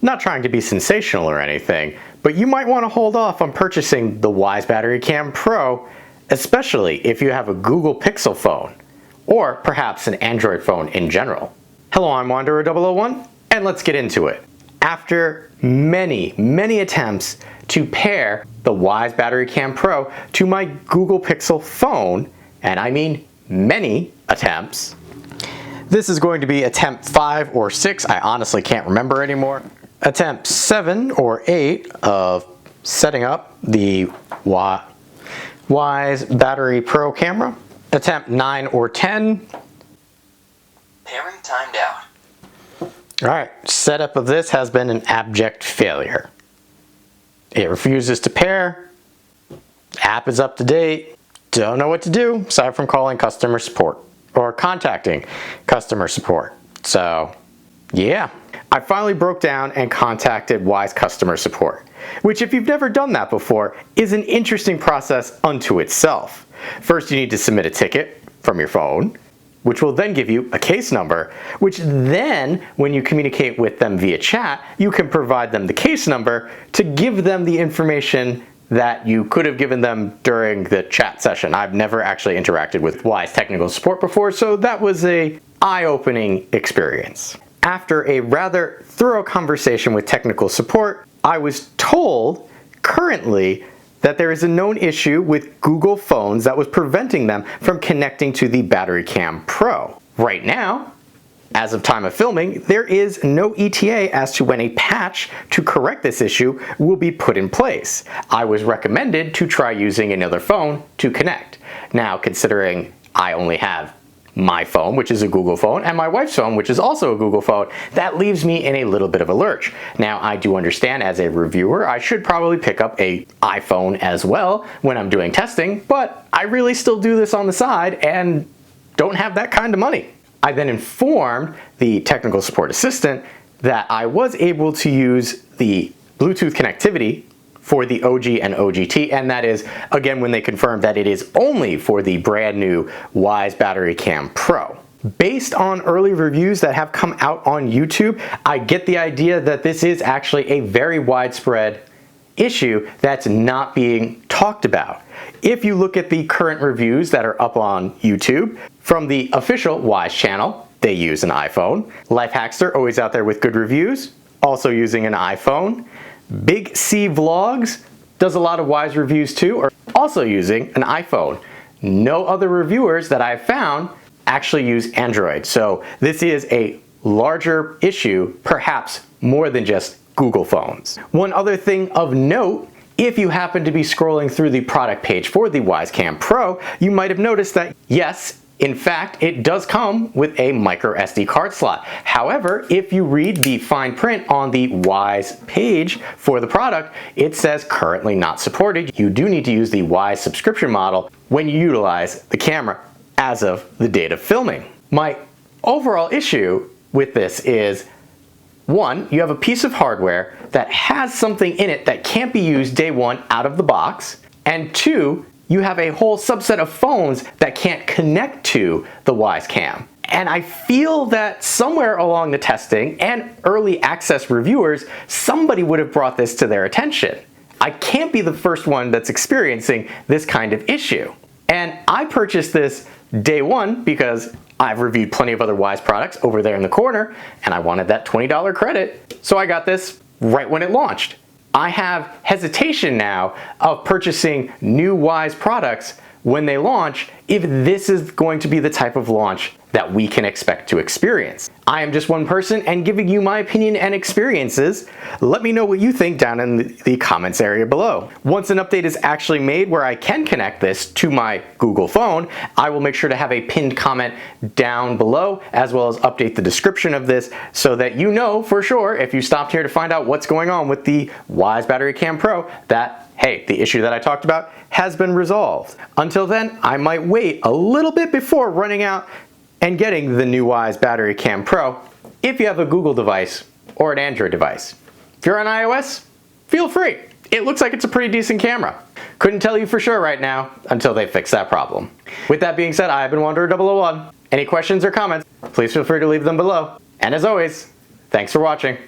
Not trying to be sensational or anything, but you might want to hold off on purchasing the Wyze Battery Cam Pro, especially if you have a Google Pixel phone, or perhaps an Android phone in general. Hello, I'm Wanderer001, and let's get into it. After many attempts to pair the Wyze Battery Cam Pro to my Google Pixel phone, and I mean many attempts, this is going to be attempt 5 or 6, I honestly can't remember anymore. Attempt 7 or 8 of setting up the Wyze Battery Pro camera. Attempt 9 or 10. Pairing timed out. Alright, setup of this has been an abject failure. It refuses to pair. The app is up to date. Don't know what to do aside from calling customer support or contacting customer support. So, yeah. I finally broke down and contacted Wyze customer support, which, if you've never done that before, is an interesting process unto itself. First, you need to submit a ticket from your phone, which will then give you a case number, which then, when you communicate with them via chat, you can provide them the case number to give them the information that you could have given them during the chat session. I've never actually interacted with Wyze technical support before, so that was an eye-opening experience. After a rather thorough conversation with technical support, I was told currently that there is a known issue with Google phones that was preventing them from connecting to the Battery Cam Pro. Right now, as of time of filming, there is no ETA as to when a patch to correct this issue will be put in place. I was recommended to try using another phone to connect. Now, considering I only have my phone, which is a Google phone, and my wife's phone, which is also a Google phone, that leaves me in a little bit of a lurch. Now, I do understand as a reviewer, I should probably pick up an iPhone as well when I'm doing testing, but I really still do this on the side and don't have that kind of money. I then informed the technical support assistant that I was able to use the Bluetooth connectivity for the OG and OGT, and that is, again, when they confirmed that it is only for the brand new Wyze Battery Cam Pro. Based on early reviews that have come out on YouTube, I get the idea that this is actually a very widespread issue that's not being talked about. If you look at the current reviews that are up on YouTube, from the official Wyze channel, they use an iPhone. Lifehackster, always out there with good reviews, also using an iPhone. Big C Vlogs does a lot of Wyze reviews too, are also using an iPhone. No other reviewers that I've found actually use Android. So this is a larger issue, perhaps more than just Google phones. One other thing of note, if you happen to be scrolling through the product page for the Wyze Cam Pro, you might have noticed that yes, in fact, it does come with a micro SD card slot. However, if you read the fine print on the Wyze page for the product, it says currently not supported. You do need to use the Wyze subscription model when you utilize the camera as of the date of filming. My overall issue with this is, one, you have a piece of hardware that has something in it that can't be used day one out of the box, and two, you have a whole subset of phones that can't connect to the Wyze Cam. And I feel that somewhere along the testing and early access reviewers, somebody would have brought this to their attention. I can't be the first one that's experiencing this kind of issue. And I purchased this day one because I've reviewed plenty of other Wyze products over there in the corner, and I wanted that $20 credit. So I got this right when it launched. I have hesitation now of purchasing new Wyze products when they launch if this is going to be the type of launch that we can expect to experience. I am just one person and giving you my opinion and experiences. Let me know what you think down in the comments area below. Once an update is actually made where I can connect this to my Google phone, I will make sure to have a pinned comment down below, as well as update the description of this so that you know for sure, if you stopped here to find out what's going on with the Wyze Battery Cam Pro, that hey, the issue that I talked about has been resolved. Until then, I might wait a little bit before running out and getting the new Wyze Battery Cam Pro if you have a Google device or an Android device. If you're on iOS, feel free. It looks like it's a pretty decent camera. Couldn't tell you for sure right now until they fix that problem. With that being said, I've been Wanderer001. Any questions or comments, please feel free to leave them below. And as always, thanks for watching.